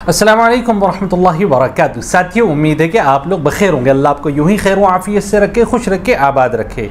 अस्सलाम वालेकुम वरहमतुल्लाहि वबरकातुहू। साथियों, उम्मीद है कि आप लोग बखैर होंगे। अल्लाह आपको यूं ही खैर व आफियत से रखे, खुश रखे, आबाद रखे।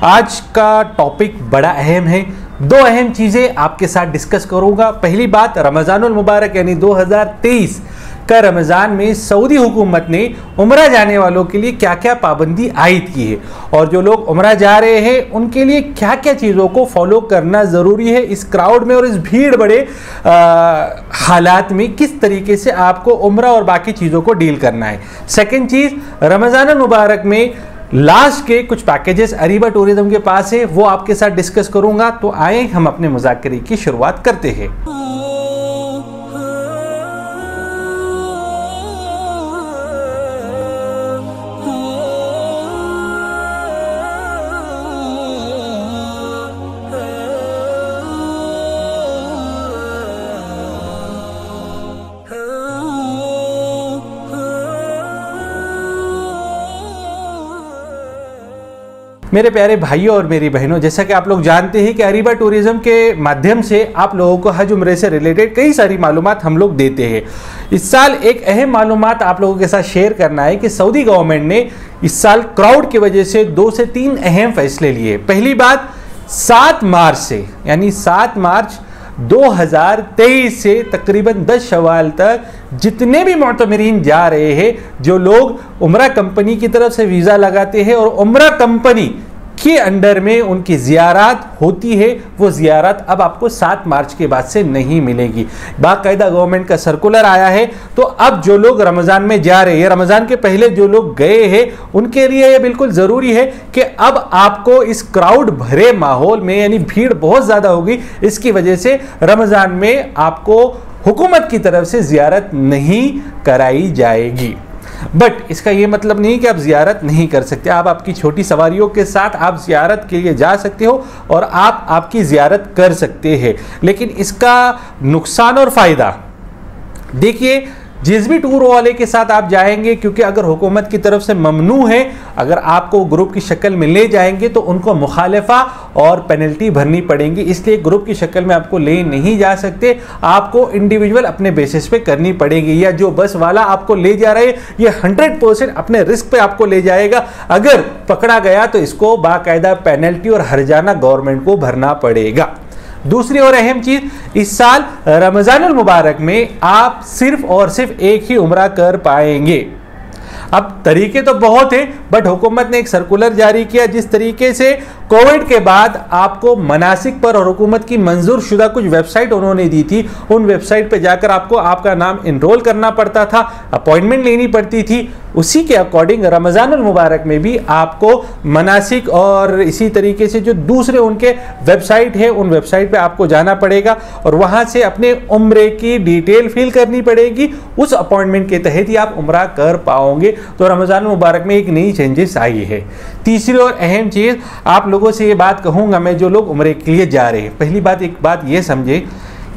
आज का टॉपिक बड़ा अहम है। दो अहम चीज़ें आपके साथ डिस्कस करूँगा। पहली बात, रमज़ानुल मुबारक यानी 2023 का रमज़ान में सऊदी हुकूमत ने उम्रा जाने वालों के लिए क्या क्या पाबंदी आयद की है और जो लोग उम्रा जा रहे हैं उनके लिए क्या क्या चीज़ों को फॉलो करना ज़रूरी है। इस क्राउड में और इस भीड़ बड़े हालात में किस तरीके से आपको उम्रा और बाकी चीज़ों को डील करना है। सेकंड चीज़, रमज़ानुल मुबारक में लास्ट के कुछ पैकेजेस अरीबा टूरिज्म के पास है, वो आपके साथ डिस्कस करूँगा। तो आए हम अपने मुज़ाकरे की शुरुआत करते हैं। मेरे प्यारे भाइयों और मेरी बहनों, जैसा कि आप लोग जानते हैं कि अरीबा टूरिज्म के माध्यम से आप लोगों को हज उम्रे से रिलेटेड कई सारी मालूमात हम लोग देते हैं। इस साल एक अहम मालूमात आप लोगों के साथ शेयर करना है कि सऊदी गवर्नमेंट ने इस साल क्राउड की वजह से 2 से 3 अहम फैसले लिए। पहली बात, 7 मार्च से यानी 7 मार्च 2023 से तकरीबन 10 शवाल तक जितने भी मुअतमरीन जा रहे हैं, जो लोग उम्रा कंपनी की तरफ से वीज़ा लगाते हैं और उम्रा कंपनी के अंडर में उनकी ज़ियारत होती है, वो ज़ियारत अब आपको 7 मार्च के बाद से नहीं मिलेगी। बाकायदा गवर्नमेंट का सर्कुलर आया है। तो अब जो लोग रमज़ान में जा रहे हैं, रमज़ान के पहले जो लोग गए हैं, उनके लिए ये बिल्कुल ज़रूरी है कि अब आपको इस क्राउड भरे माहौल में, यानी भीड़ बहुत ज़्यादा होगी, इसकी वजह से रमज़ान में आपको हुकूमत की तरफ से ज़ियारत नहीं कराई जाएगी। बट इसका ये मतलब नहीं कि आप ज़ियारत नहीं कर सकते। आप आपकी छोटी सवारियों के साथ आप ज़ियारत के लिए जा सकते हो और आप आपकी ज़ियारत कर सकते हैं। लेकिन इसका नुकसान और फ़ायदा देखिए, जिस भी टूर वाले के साथ आप जाएंगे, क्योंकि अगर हुकूमत की तरफ से ममनू है, अगर आपको ग्रुप की शक्ल में ले जाएंगे तो उनको मुखालफा और पेनल्टी भरनी पड़ेगी। इसलिए ग्रुप की शक्ल में आपको ले नहीं जा सकते, आपको इंडिविजुअल अपने बेसिस पे करनी पड़ेगी। या जो बस वाला आपको ले जा रहे हैं, ये 100% अपने रिस्क पे आपको ले जाएगा। अगर पकड़ा गया तो इसको बाकायदा पेनल्टी और हर्जाना गवर्नमेंट को भरना पड़ेगा। दूसरी और अहम चीज, इस साल रमज़ानुल मुबारक में आप सिर्फ और सिर्फ एक ही उम्रा कर पाएंगे। अब तरीके तो बहुत हैं, बट हुकूमत ने एक सर्कुलर जारी किया जिस तरीके से कोविड के बाद आपको मनासिक पर और हुकूमत की मंजूर शुदा कुछ वेबसाइट उन्होंने दी थी, उन वेबसाइट पे जाकर आपको आपका नाम इनरोल करना पड़ता था, अपॉइंटमेंट लेनी पड़ती थी। उसी के अकॉर्डिंग रमज़ानुल मुबारक में भी आपको मनासिक और इसी तरीके से जो दूसरे उनके वेबसाइट है, उन वेबसाइट पे आपको जाना पड़ेगा और वहाँ से अपने उम्रे की डिटेल फिल करनी पड़ेगी। उस अपॉइंटमेंट के तहत ही आप उम्रा कर पाओगे। तो रमज़ानुल मुबारक में एक नई चेंजेस आई है। तीसरी और अहम चीज़, आप लोगों से ये बात कहूँगा मैं, जो लोग उम्रे के लिए जा रहे हैं, पहली बात, एक बात ये समझे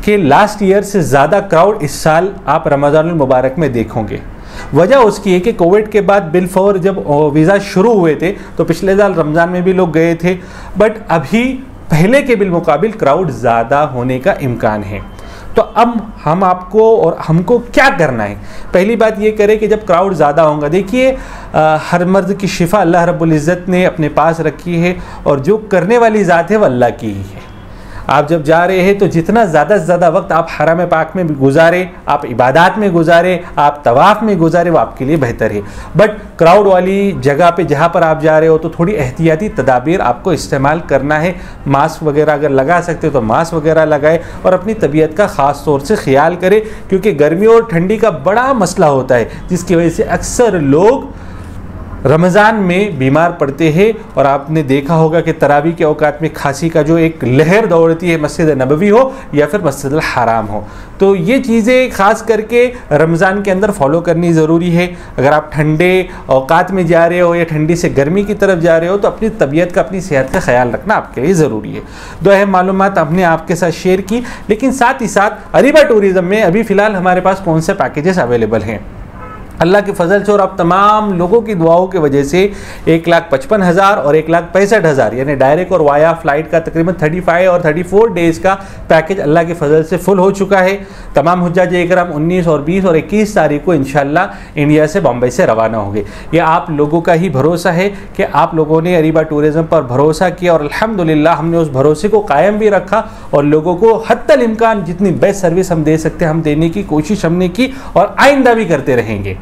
कि लास्ट ईयर से ज़्यादा क्राउड इस साल आप रमज़ानुल मुबारक में देखोगे। वजह उसकी है कि कोविड के बाद बिल फॉर जब वीज़ा शुरू हुए थे तो पिछले साल रमज़ान में भी लोग गए थे, बट अभी पहले के बिल मुकाबिल क्राउड ज़्यादा होने का इम्कान है। तो अब हम आपको और हमको क्या करना है, पहली बात ये करें कि जब क्राउड ज़्यादा होगा, देखिए हर मर्द की शिफा अल्लाह रब्बुल इज़्ज़त ने अपने पास रखी है और जो करने वाली ज़ात है वह अल्लाह की ही है। आप जब जा रहे हैं तो जितना ज़्यादा से ज़्यादा वक्त आप हरम पाक में गुजारें, आप इबादत में गुजारें, आप तवाफ़ में गुजारें, वो आपके लिए बेहतर है। बट क्राउड वाली जगह पे जहाँ पर आप जा रहे हो तो थोड़ी एहतियाती तदाबीर आपको इस्तेमाल करना है। मास्क वगैरह अगर लगा सकते हो तो मास्क वगैरह लगाए और अपनी तबीयत का ख़ास तौर से ख्याल करें, क्योंकि गर्मी और ठंडी का बड़ा मसला होता है जिसकी वजह से अक्सर लोग रमज़ान में बीमार पड़ते हैं। और आपने देखा होगा कि तरावी के औकात में खांसी का जो एक लहर दौड़ती है, मस्जिद नबवी हो या फिर मस्जिद अल हराम हो, तो ये चीज़ें ख़ास करके रमज़ान के अंदर फॉलो करनी ज़रूरी है। अगर आप ठंडे औकात में जा रहे हो या ठंडी से गर्मी की तरफ जा रहे हो तो अपनी तबीयत का, अपनी सेहत का ख्याल रखना आपके लिए ज़रूरी है। दो अहम मालूमात हमने आपके साथ शेयर की, लेकिन साथ ही साथ अरीबा टूरिज़्म में अभी फ़िलहाल हमारे पास कौन से पैकेजेस अवेलेबल हैं। अल्लाह के फजल से और आप तमाम लोगों की दुआओं की वजह से 1,55,000 और 1,65,000 यानी डायरेक्ट और वाया फ्लाइट का तकरीबन 35 और 34 डेज का पैकेज अल्लाह के फजल से फुल हो चुका है। तमाम हुज्जाज इकराम 19 और 20 और 21 तारीख को इंशाल्लाह इंडिया से बॉम्बे से रवाना होंगे। ये आप लोगों का ही भरोसा है कि आप लोगों ने अरीबा टूरिज़्म पर भरोसा किया और अल्हम्दुलिल्लाह हमने उस भरोसे को कायम भी रखा और लोगों को हत्तल इम्कान जितनी बेस्ट सर्विस हम दे सकते हैं हम देने की कोशिश हमने की और आइंदा भी करते रहेंगे।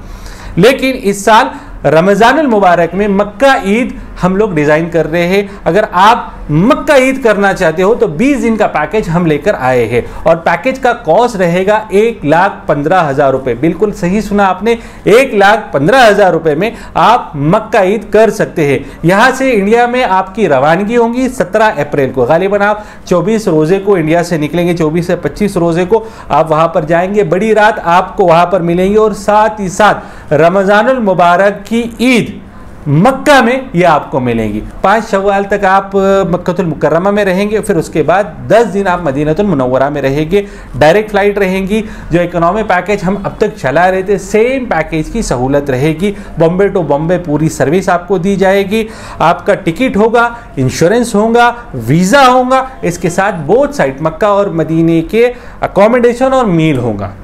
लेकिन इस साल रमज़ानुल मुबारक में मक्का ईद हम लोग डिज़ाइन कर रहे हैं। अगर आप मक्का ईद करना चाहते हो तो 20 दिन का पैकेज हम लेकर आए हैं और पैकेज का कॉस्ट रहेगा 1,15,000 रुपये। बिल्कुल सही सुना आपने, 1,15,000 रुपये में आप मक्का ईद कर सकते हैं। यहाँ से इंडिया में आपकी रवानगी होगी 17 अप्रैल को। गालिबन आप 24 रोज़े को इंडिया से निकलेंगे, 24 से 25 रोज़े को आप वहाँ पर जाएंगे। बड़ी रात आपको वहाँ पर मिलेंगे और साथ ही साथ रमज़ानुल मुबारक की ईद मक्का में ये आपको मिलेंगी। 5 शव्वाल तक आप मक्कतुल मुकर्रमा में रहेंगे, फिर उसके बाद 10 दिन आप मदीनतुल मुनव्वरा में रहेंगे। डायरेक्ट फ्लाइट रहेंगी। जो इकोनॉमी पैकेज हम अब तक चला रहे थे सेम पैकेज की सहूलत रहेगी। बॉम्बे टू बॉम्बे पूरी सर्विस आपको दी जाएगी। आपका टिकट होगा, इंश्योरेंस होगा, वीज़ा होगा, इसके साथ बोथ साइड मक्का और मदीने के अकोमोडेशन और मील होगा।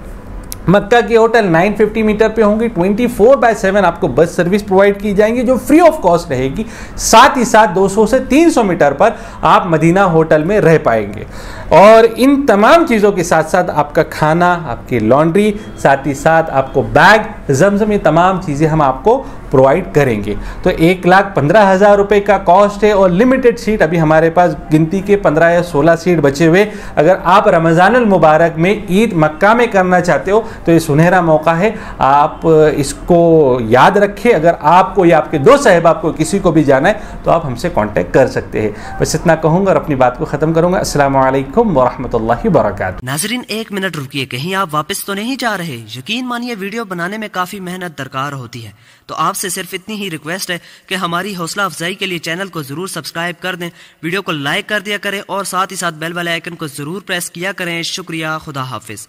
मक्का के होटल 950 मीटर पे होंगी। 24/7 आपको बस सर्विस प्रोवाइड की जाएंगी जो फ्री ऑफ कॉस्ट रहेगी। साथ ही साथ 200 से 300 मीटर पर आप मदीना होटल में रह पाएंगे और इन तमाम चीज़ों के साथ साथ आपका खाना, आपकी लॉन्ड्री, साथ ही साथ आपको बैग, जमजम, ये तमाम चीज़ें हम आपको प्रोवाइड करेंगे। तो 1,15,000 रुपये का कॉस्ट है और लिमिटेड सीट अभी हमारे पास गिनती के 15 या 16 सीट बचे हुए। अगर आप रमज़ानुल मुबारक में ईद मक्का में करना चाहते हो तो ये सुनहरा मौका है, आप इसको याद रखें। अगर आपको या आपके दोस्त अहबाब को किसी को भी जाना है तो आप हमसे कांटेक्ट कर सकते हैं। बस इतना कहूँगा और अपनी बात को ख़त्म करूँगा। अस्सलामु अलैकुम वरहमतुल्लाहि वबरकातुहू। नाज़रीन, 1 मिनट रुकिए, कहीं आप वापस तो नहीं जा रहे? यकीन मानिए वीडियो बनाने में काफ़ी मेहनत दरकार होती है, तो आपसे सिर्फ इतनी ही रिक्वेस्ट है कि हमारी हौसला अफजाई के लिए चैनल को ज़रूर सब्सक्राइब कर दें, वीडियो को लाइक कर दिया करें और साथ ही साथ बेल वाले आइकन को ज़रूर प्रेस किया करें। शुक्रिया, खुदा हाफिज़।